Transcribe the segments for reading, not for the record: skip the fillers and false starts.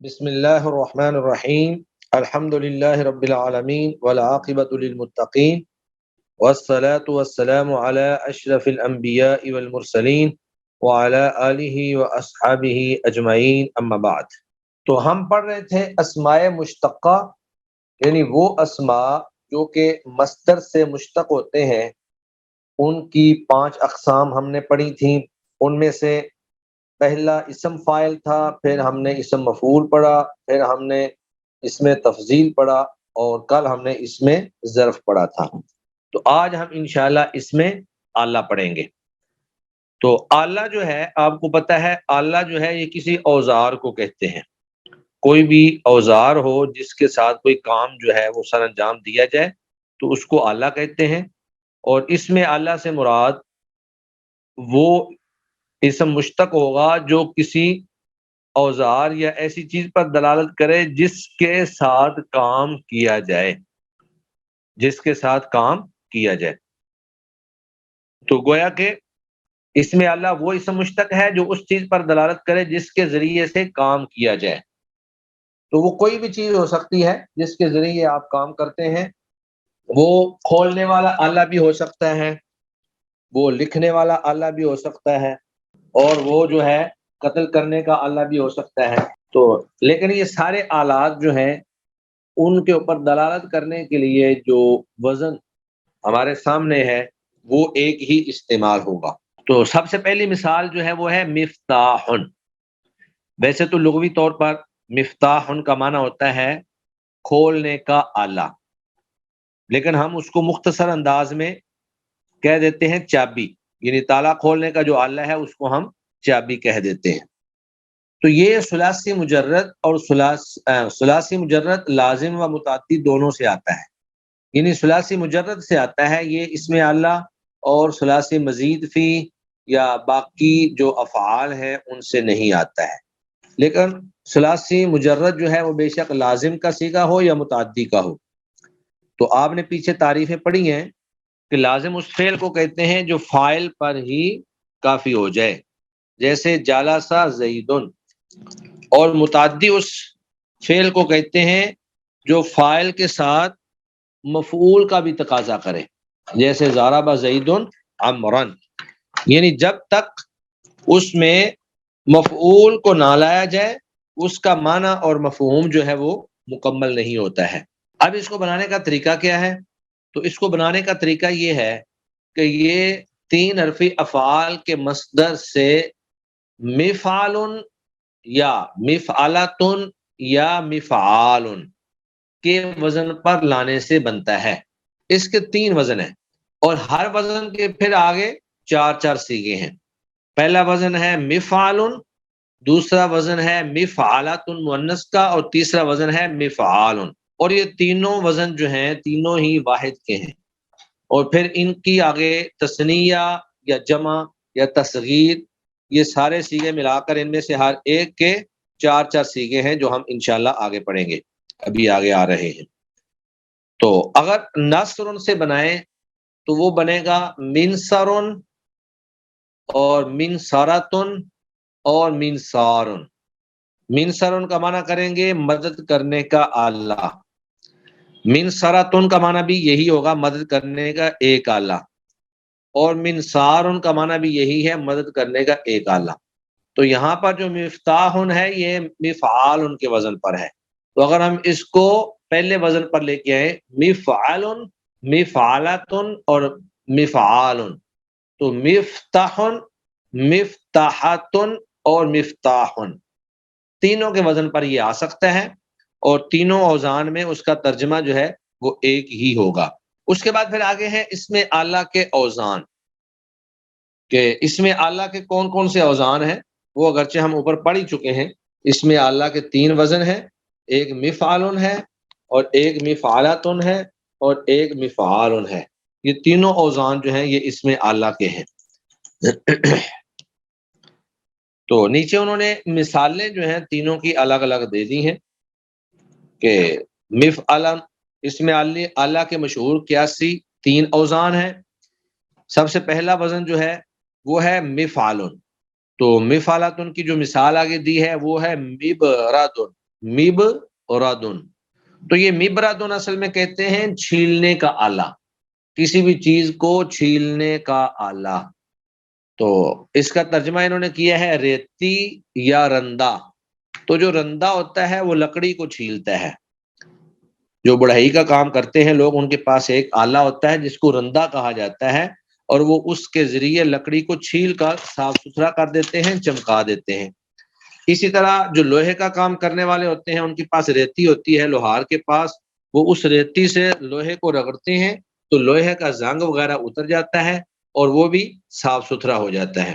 بسم اللہ الرحمن الرحیم الحمد للہ رب العالمین والعاقبۃ للمتقین والصلاة والسلام علی اشرف الانبیاء والمرسلین وعلی آلہ واصحابہ اجمعین اما بعد۔ تو ہم پڑھ رہے تھے اسماء مشتقہ، یعنی وہ اسماء جو کہ مصدر سے مشتق ہوتے ہیں، ان کی 5 اقسام ہم نے پڑھی تھیں۔ ان میں سے پہلا اسم فاعل تھا، پھر ہم نے اسم مفعول پڑھا، پھر ہم نے اس میں تفضیل پڑھا، اور کل ہم نے اس میں ظرف پڑھا تھا۔ تو آج ہم انشاءاللہ اس میں آلہ پڑھیں گے۔ تو آلہ جو ہے، آپ کو پتہ ہے آلہ جو ہے یہ کسی اوزار کو کہتے ہیں۔ کوئی بھی اوزار ہو جس کے ساتھ کوئی کام جو ہے وہ سر انجام دیا جائے تو اس کو آلہ کہتے ہیں۔ اور اس میں آلہ سے مراد وہ اسم مشتق ہوگا جو کسی اوزار یا ایسی چیز پر دلالت کرے جس کے ساتھ کام کیا جائے، جس کے ساتھ کام کیا جائے۔ تو گویا کہ اس میں اللہ وہ اسم مشتق ہے جو اس چیز پر دلالت کرے جس کے ذریعے سے کام کیا جائے۔ تو وہ کوئی بھی چیز ہو سکتی ہے جس کے ذریعے آپ کام کرتے ہیں۔ وہ کھولنے والا آلہ بھی ہو سکتا ہے، وہ لکھنے والا آلہ بھی ہو سکتا ہے، اور وہ جو ہے قتل کرنے کا آلہ بھی ہو سکتا ہے۔ تو لیکن یہ سارے آلات جو ہیں ان کے اوپر دلالت کرنے کے لیے جو وزن ہمارے سامنے ہے وہ ایک ہی استعمال ہوگا۔ تو سب سے پہلی مثال جو ہے وہ ہے مفتاح۔ ویسے تو لغوی طور پر مفتاح کا معنی ہوتا ہے کھولنے کا آلہ، لیکن ہم اس کو مختصر انداز میں کہہ دیتے ہیں چابی، یعنی تالا کھولنے کا جو آلہ ہے اس کو ہم چابی کہہ دیتے ہیں۔ تو یہ ثلاثی مجرد اور ثلاثی مجرد لازم و متعدی دونوں سے آتا ہے، یعنی ثلاثی مجرد سے آتا ہے یہ اسم آلہ، اور ثلاثی مزید فی یا باقی جو افعال ہیں ان سے نہیں آتا ہے۔ لیکن ثلاثی مجرد جو ہے وہ بے شک لازم کا صیغہ ہو یا متعدی کا ہو۔ تو آپ نے پیچھے تعریفیں پڑھی ہیں کہ لازم اس فعل کو کہتے ہیں جو فاعل پر ہی کافی ہو جائے، جیسے جالسا زیدن، اور متعدی اس فعل کو کہتے ہیں جو فاعل کے ساتھ مفعول کا بھی تقاضا کرے، جیسے ضرب زیدن عمرن، یعنی جب تک اس میں مفعول کو نہ لایا جائے اس کا معنی اور مفہوم جو ہے وہ مکمل نہیں ہوتا ہے۔ اب اس کو بنانے کا طریقہ کیا ہے؟ تو اس کو بنانے کا طریقہ یہ ہے کہ یہ 3 حرفی افعال کے مصدر سے مفعال یا مفعلتن یا مفعال کے وزن پر لانے سے بنتا ہے۔ اس کے 3 وزن ہیں، اور ہر وزن کے پھر آگے 4 صیغے ہیں۔ پہلا وزن ہے مفعال، دوسرا وزن ہے مفعلتن مؤنث کا، اور تیسرا وزن ہے مفعال۔ اور یہ تینوں وزن جو ہیں تینوں ہی واحد کے ہیں، اور پھر ان کی آگے تثنیہ یا جمع یا تصغیر، یہ سارے صیغے ملا کر ان میں سے ہر ایک کے 4 صیغے ہیں جو ہم انشاءاللہ آگے پڑھیں گے، ابھی آگے آ رہے ہیں۔ تو اگر نصر سے بنائیں تو وہ بنے گا منصر اور منصرتن اور منصار۔ منصر کا معنی کریں گے مدد کرنے کا آلہ، منصرتن کا معنی بھی یہی ہوگا مدد کرنے کا ایک آلہ، اور منصار کا معنی بھی یہی ہے مدد کرنے کا ایک آلہ۔ تو یہاں پر جو مفتاح ہے یہ مفعال کے وزن پر ہے۔ تو اگر ہم اس کو پہلے وزن پر لے کے آئیں مفعل، مفعلتن اور مفعال، تو مفتاح، مفتاحتن اور مفتاح، تینوں کے وزن پر یہ آ سکتا ہے، اور تینوں اوزان میں اس کا ترجمہ جو ہے وہ ایک ہی ہوگا۔ اس کے بعد پھر آگے ہیں اس میں آلہ کے اوزان، کہ اس میں آلہ کے کون کون سے اوزان ہیں، وہ اگرچہ ہم اوپر پڑھ ہی چکے ہیں۔ اس میں آلہ کے 3 وزن ہیں، ایک مفعال ہے، اور ایک مفعلتن ہے، اور ایک مفعال ہے۔ یہ تینوں اوزان جو ہیں یہ اس میں آلہ کے ہیں۔ تو نیچے انہوں نے مثالیں جو ہیں تینوں کی الگ الگ دے دی ہیں کہ مفعل، اس میں آلہ کے مشہور 81 3 اوزان ہیں۔ سب سے پہلا وزن جو ہے وہ ہے مفعل، تو مفعلتن کی جو مثال آگے دی ہے وہ ہے مبرد، مبردن. تو یہ مبردن اصل میں کہتے ہیں چھیلنے کا آلہ، کسی بھی چیز کو چھیلنے کا آلہ. تو اس کا ترجمہ انہوں نے کیا ہے ریتی یا رندہ. تو جو رندہ ہوتا ہے وہ لکڑی کو چھیلتا ہے. جو بڑھئی کا کام کرتے ہیں لوگ، ان کے پاس ایک آلہ ہوتا ہے جس کو رندہ کہا جاتا ہے، اور وہ اس کے ذریعے لکڑی کو چھیل کر صاف ستھرا کر دیتے ہیں، چمکا دیتے ہیں. اسی طرح جو لوہے کا کام کرنے والے ہوتے ہیں ان کے پاس ریتی ہوتی ہے لوہار کے پاس، وہ اس ریتی سے لوہے کو رگڑتے ہیں تو لوہے کا زنگ وغیرہ اتر جاتا ہے اور وہ بھی صاف ستھرا ہو جاتا ہے.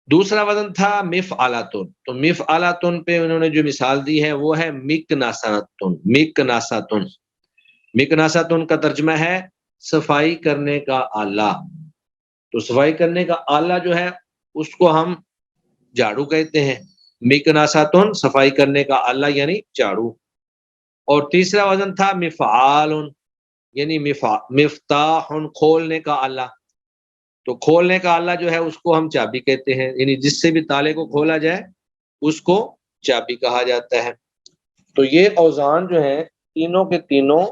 دوسرا وزن تھا مفعلاتن. تو مفعلاتن پہ انہوں نے جو مثال دی ہے وہ ہے مکناساتن. مکناساتن، مکناساتن کا ترجمہ ہے صفائی کرنے کا آلہ. تو صفائی کرنے کا آلہ جو ہے اس کو ہم جھاڑو کہتے ہیں. مکناساتن صفائی کرنے کا آلہ یعنی جھاڑو. اور تیسرا وزن تھا مفعال، یعنی مفتاح، کھولنے کا آلہ. تو کھولنے کا آلہ جو ہے اس کو ہم چابی کہتے ہیں، یعنی جس سے بھی تالے کو کھولا جائے اس کو چابی کہا جاتا ہے. تو یہ اوزان جو ہیں تینوں کے تینوں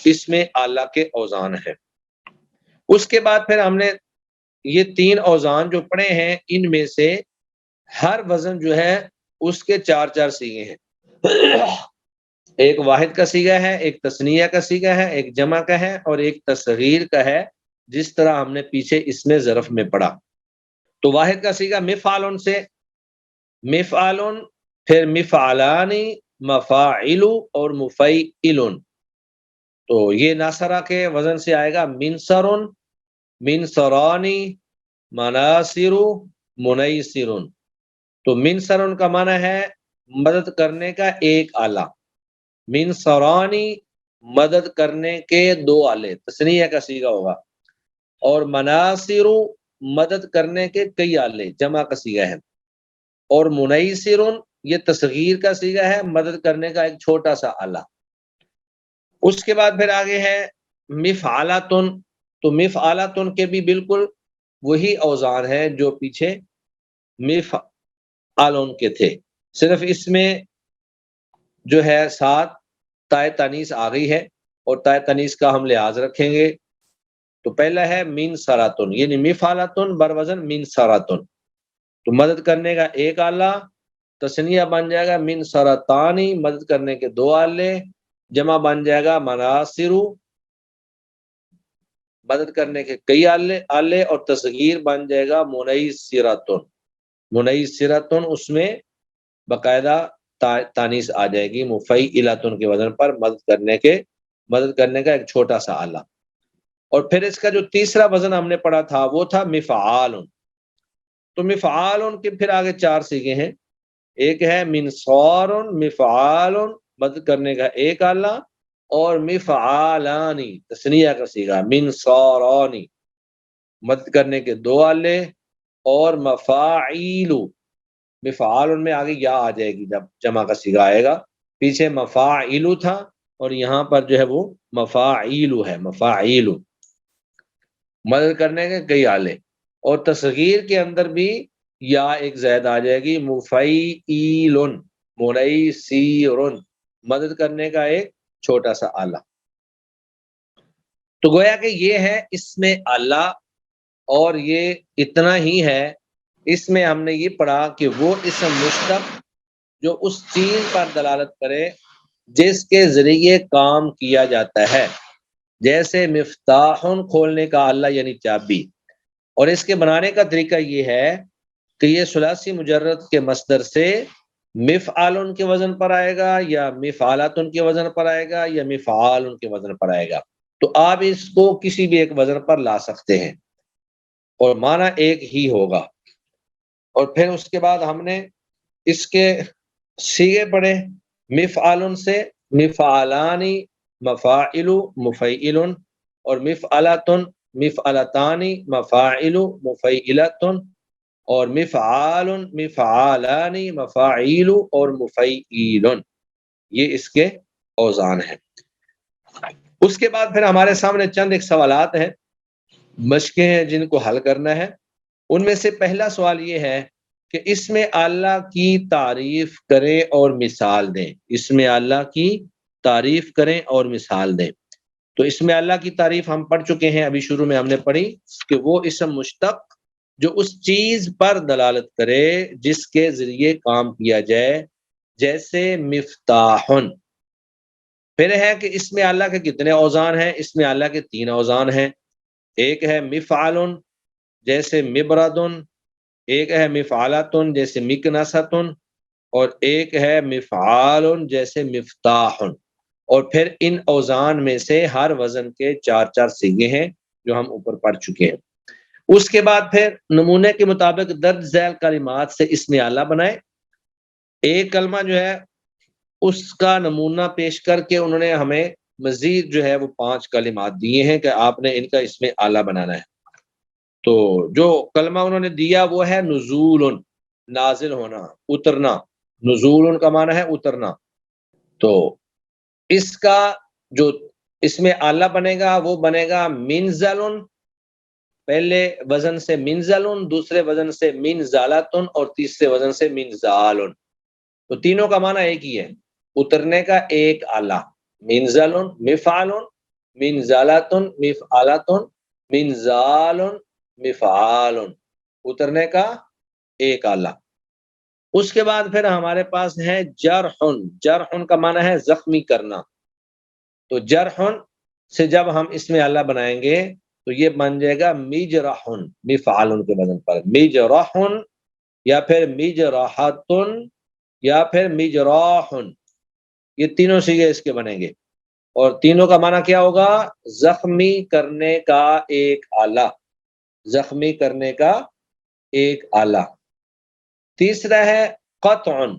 اس میں آلہ کے اوزان ہیں. اس کے بعد پھر ہم نے یہ تین اوزان جو پڑھے ہیں ان میں سے ہر وزن جو ہے اس کے چار چار سیغے ہیں. ایک واحد کا سیغہ ہے، ایک تثنیہ کا سیغہ ہے، ایک جمع کا ہے، اور ایک تصغیر کا ہے، جس طرح ہم نے پیچھے اس میں ظرف میں پڑھا. تو واحد کا سیغہ مفعالن سے، مفعالن، پھر مفعلانی، مفاعل اور مفعلن. تو یہ ناصرہ کے وزن سے آئے گا منصرن، منصرانی، مناصر، منیصرن. تو منصرن کا معنی ہے مدد کرنے کا ایک آلہ، منصرانی مدد کرنے کے دو آلے، تثنیہ کا صیغہ ہوگا، اور مناصر مدد کرنے کے کئی آلے، جمع کا صیغہ ہے، اور منیصر یہ تصغیر کا صیغہ ہے، مدد کرنے کا ایک چھوٹا سا آلہ. اس کے بعد پھر آگے ہے مفعلاتن. تو مفعلاتن کے بھی بالکل وہی اوزان ہیں جو پیچھے مفعلن کے تھے، صرف اس میں جو ہے ساتھ تائے تانیث آ گئی ہے، اور تائے تانیث کا ہم لحاظ رکھیں گے. تو پہلا ہے منصراتن، یعنی مفعلاتن بروزن منصراتن. تو مدد کرنے کا ایک آلہ، تثنیہ بن جائے گا منصراتانی، مدد کرنے کے دو آلے، جمع بن جائے گا مناصر، مدد کرنے کے کئی آلے، اور تصغیر بن جائے گا منیصراتن. منیصراتن اس میں باقاعدہ تانیث آ جائے گی مفعلاتن کے وزن پر، مدد کرنے کا ایک چھوٹا سا آلہ. اور پھر اس کا جو تیسرا وزن ہم نے پڑھا تھا وہ تھا مفعال. تو مفعال کے پھر آگے چار سیغے ہیں. ایک ہے منصار، مفعال مدد کرنے کا ایک آلہ، اور مفعالانی تثنیہ کا صیغہ منصارانی مدد کرنے کے دو آلے، اور مفاعیل، مفعال میں آگے یا آ جائے گی جب جمع کا صیغہ آئے گا. پیچھے مفاعیل تھا اور یہاں پر جو ہے وہ مفاعیل ہے، مفاعیل مدد کرنے کے کئی آلے. اور تصغیر کے اندر بھی یا ایک زائد آ جائے گی مفعیل، منیصر مدد کرنے کا ایک چھوٹا سا آلہ. تو گویا کہ یہ ہے اس میں آلہ، اور یہ اتنا ہی ہے. اس میں ہم نے یہ پڑھا کہ وہ اسم مشتق جو اس چیز پر دلالت کرے جس کے ذریعے کام کیا جاتا ہے، جیسے مفتاح کھولنے کا آلہ یعنی چابی. اور اس کے بنانے کا طریقہ یہ ہے کہ یہ ثلاثی مجرد کے مصدر سے مفعال کے وزن پر آئے گا، یا مفعالات کے وزن پر آئے گا، یا مفعال کے وزن پر آئے گا. تو آپ اس کو کسی بھی ایک وزن پر لا سکتے ہیں اور معنی ایک ہی ہوگا. اور پھر اس کے بعد ہم نے اس کے صیغے پڑھے مفعال سے مفعلانی، مفاعل، مفعل، اور مفعلات، مفعلتانی، مفاعل، مفعلات، اور مفعال، مفعالانی، مفاعیل اور مفعیل. یہ اس کے اوزان ہیں. اس کے بعد پھر ہمارے سامنے چند ایک سوالات ہیں، مشقیں ہیں جن کو حل کرنا ہے. ان میں سے پہلا سوال یہ ہے کہ اس میں اللہ کی تعریف کریں اور مثال دیں، اس میں اللہ کی تعریف کریں اور مثال دیں۔ تو اس میں اللہ کی تعریف ہم پڑھ چکے ہیں، ابھی شروع میں ہم نے پڑھی کہ وہ اسم مشتق جو اس چیز پر دلالت کرے جس کے ذریعے کام کیا جائے، جیسے مفتاحن۔ پھر ہے کہ اس میں اللہ کے کتنے اوزان ہیں؟ اس میں اللہ کے 3 اوزان ہیں۔ ایک ہے مفعلن جیسے مبردن، ایک ہے مفعلتن جیسے مکنستن، اور ایک ہے مفعال جیسے مفتاحن۔ اور پھر ان اوزان میں سے ہر وزن کے 4 صیغے ہیں جو ہم اوپر پڑھ چکے ہیں۔ اس کے بعد پھر نمونے کے مطابق درج ذیل کلمات سے اسم اعلیٰ بنائے۔ ایک کلمہ جو ہے اس کا نمونہ پیش کر کے انہوں نے ہمیں مزید جو ہے وہ 5 کلمات دیے ہیں کہ آپ نے ان کا اسم اعلیٰ بنانا ہے۔ تو جو کلمہ انہوں نے دیا وہ ہے نزول، نازل ہونا، اترنا۔ نزول کا معنی ہے اترنا۔ تو اس کا جو اس میں اعلیٰ بنے گا وہ بنے گا منزل، پہلے وزن سے منزل، دوسرے وزن سے منزالتن، اور تیسرے وزن سے منزال۔ تو تینوں کا معنی ایک ہی ہے، اترنے کا ایک اعلیٰ۔ منزل مفعل، منزالتن مفعلتن، منزال مفعال، اترنے کا ایک اعلیٰ۔ اس کے بعد پھر ہمارے پاس ہے جرحن۔ جرحن کا معنی ہے زخمی کرنا۔ تو جرحن سے جب ہم اس میں اعلیٰ بنائیں گے تو یہ بن جائے گا مجرحن، مفعال کے وزن پر، مجرحن یا پھر مجرحتن یا پھر مجراحن، یہ تینوں صیغے اس کے بنیں گے۔ اور تینوں کا معنی کیا ہوگا؟ زخمی کرنے کا ایک آلہ، زخمی کرنے کا ایک آلہ۔ تیسرا ہے قطعن۔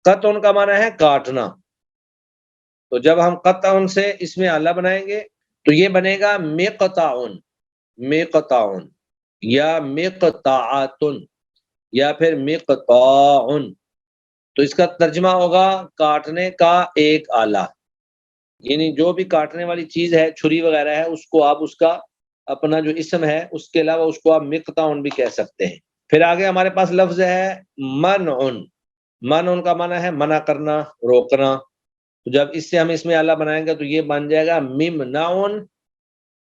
قطعن کا معنی ہے کاٹنا۔ تو جب ہم قطعن سے اس میں آلہ بنائیں گے تو یہ بنے گا مقطعن، مقطعن یا مقطعاتن یا پھر مقطاعن۔ تو اس کا ترجمہ ہوگا کاٹنے کا ایک آلہ، یعنی جو بھی کاٹنے والی چیز ہے، چھری وغیرہ ہے، اس کو آپ اس کا اپنا جو اسم ہے اس کے علاوہ اس کو آپ مقطعن بھی کہہ سکتے ہیں۔ پھر آگے ہمارے پاس لفظ ہے منعن۔ منعن کا معنی ہے منع کرنا، روکنا۔ تو جب اس سے ہم اس میں اعلیٰ بنائیں گے تو یہ بن جائے گا ممنعن،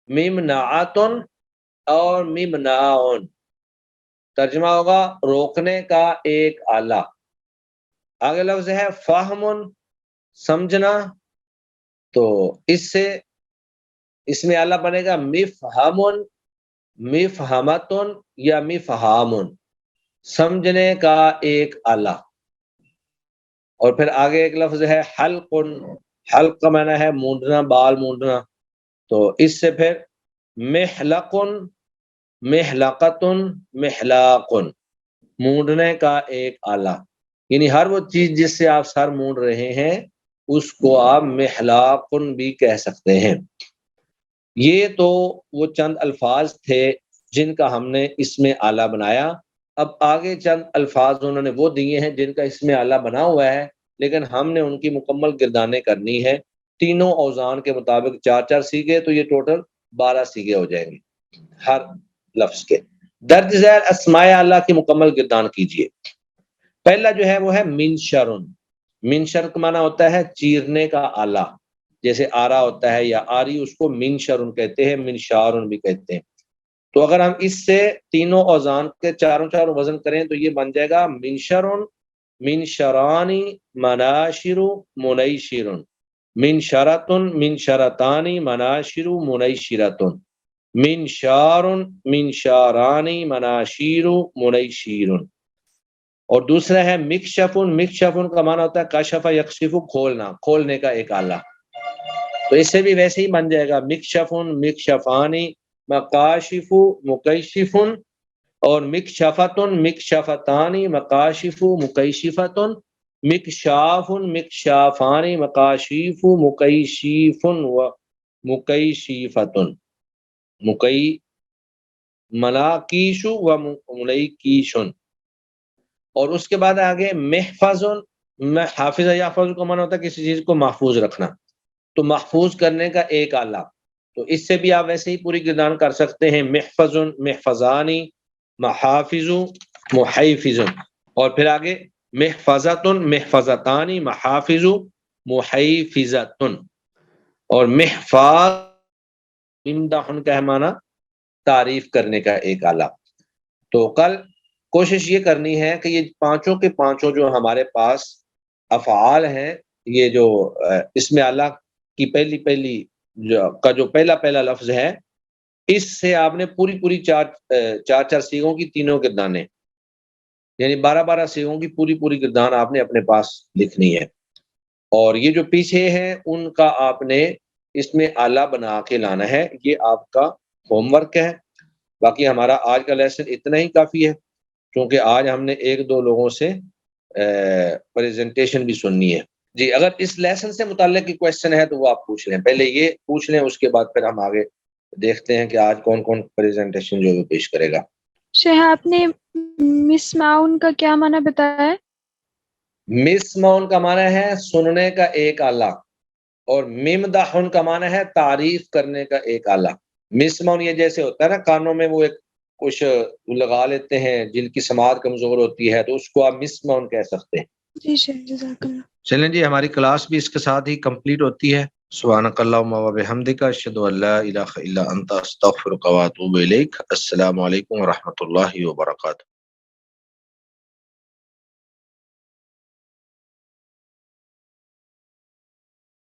ممنعاتن اور ممنعن۔ ترجمہ ہوگا روکنے کا ایک آلہ۔ آگے لفظ ہے فہمن، سمجھنا۔ تو اس سے اس میں اعلیٰ بنے گا مفہمن، مفہمتن یا مفہامن، سمجھنے کا ایک آلہ۔ اور پھر آگے ایک لفظ ہے حلق۔ حلق کا معنی ہے مونڈنا، بال مونڈنا۔ تو اس سے پھر محلقن، محلقتن، محلاقن، مونڈنے کا ایک آلہ۔ یعنی ہر وہ چیز جس سے آپ سر مونڈ رہے ہیں اس کو آپ محلاقن بھی کہہ سکتے ہیں۔ یہ تو وہ چند الفاظ تھے جن کا ہم نے اس میں اعلیٰ بنایا۔ اب آگے چند الفاظ انہوں نے وہ دیے ہیں جن کا اس میں اعلیٰ بنا ہوا ہے، لیکن ہم نے ان کی مکمل گردانیں کرنی ہے۔ تینوں اوزان کے مطابق 4 صیغے، تو یہ ٹوٹل 12 صیغے ہو جائیں گے ہر لفظ کے۔ درج ذیل اسماء اللہ کی مکمل گردان کیجیے۔ پہلا جو ہے وہ ہے منشرن۔ منشر کا معنی ہوتا ہے چیرنے کا آلہ، جیسے آرا ہوتا ہے یا آری، اس کو منشرن کہتے ہیں، منشارن بھی کہتے ہیں۔ تو اگر ہم اس سے تینوں اوزان کے چاروں وزن کریں تو یہ بن جائے گا منشرن، منشرانی، مناشر، منیشرن، منشرتن، منشرتانی، مناشر، منیشرتن، منشارن، منشارانی، مناشیر، منیشیرن۔ اور دوسرا ہے مکشفن۔ مکشفن کا معنی ہوتا ہے کشف یکشف، کھولنا، کھولنے کا ایک آلہ۔ تو اس سے بھی ویسے ہی بن جائے گا مکشفن، مکشفانی، مکاشف، مکیشفن، اور مکشفتن، مکشفتانی، مکاشف، مکیشفتن، مکشافن، مکشافانی، مکاشیف، مکیشیفن و مکیشیفتن، مکی مناکیش و ملیکیشن۔ اور اس کے بعد آگے محفظن۔ حافظ یحفظ کا معنی ہوتا ہے کسی چیز کو محفوظ رکھنا، تو محفوظ کرنے کا ایک آلہ۔ تو اس سے بھی آپ ویسے ہی پوری گردان کر سکتے ہیں، محفظن، محفظانی، محافظ، محیفظ، اور پھر آگے محفظتن محفظتانی محافظ محیفظتن، اور محفاظ امدحن کا ہے معنی تعریف کرنے کا ایک آلہ۔ تو کل کوشش یہ کرنی ہے کہ یہ پانچوں کے پانچوں جو ہمارے پاس افعال ہیں، یہ جو اسم اللہ کی پہلی جو پہلا لفظ ہے، اس سے آپ نے پوری چار سیغوں کی تینوں گردانیں، یعنی 12 سیغوں کی پوری گردان آپ نے اپنے پاس لکھنی ہے، اور یہ جو پیچھے ہیں ان کا آپ نے اس میں آلہ بنا کے لانا ہے۔ یہ آپ کا ہوم ورک ہے۔ باقی ہمارا آج کا لیسن اتنا ہی کافی ہے، کیونکہ آج ہم نے ایک دو لوگوں سے پریزنٹیشن بھی سننی ہے۔ جی، اگر اس لیسن سے متعلق کوئی کویسچن ہے تو وہ آپ پوچھ لیں، پہلے یہ پوچھ لیں، اس کے بعد پھر ہم آگے دیکھتے ہیں کہ آج کون پریزنٹیشن جو پیش کرے گا۔ شیخ آپ نے مس معاون کا کیا معنی بتایا ہے؟ مس معاون کا معنی ہے سننے کا ایک آلہ، اور ممدحن کا معنی ہے تعریف کرنے کا ایک آلہ۔ مس معاون یہ جیسے ہوتا ہے نا، کانوں میں وہ ایک کچھ لگا لیتے ہیں جن کی سماعت کمزور ہوتی ہے، تو اس کو آپ مس معاون کہہ سکتے ہیں۔ جی شیخ، جزاک اللہ۔ چلیں جی، ہماری کلاس بھی اس کے ساتھ ہی کمپلیٹ ہوتی ہے۔ سبحانک اللہم و بحمدک، اشہد ان لا الہ الا انت، استغفرک و اتوب الیک۔ السلام علیکم و رحمۃ اللہ وبرکاتہ۔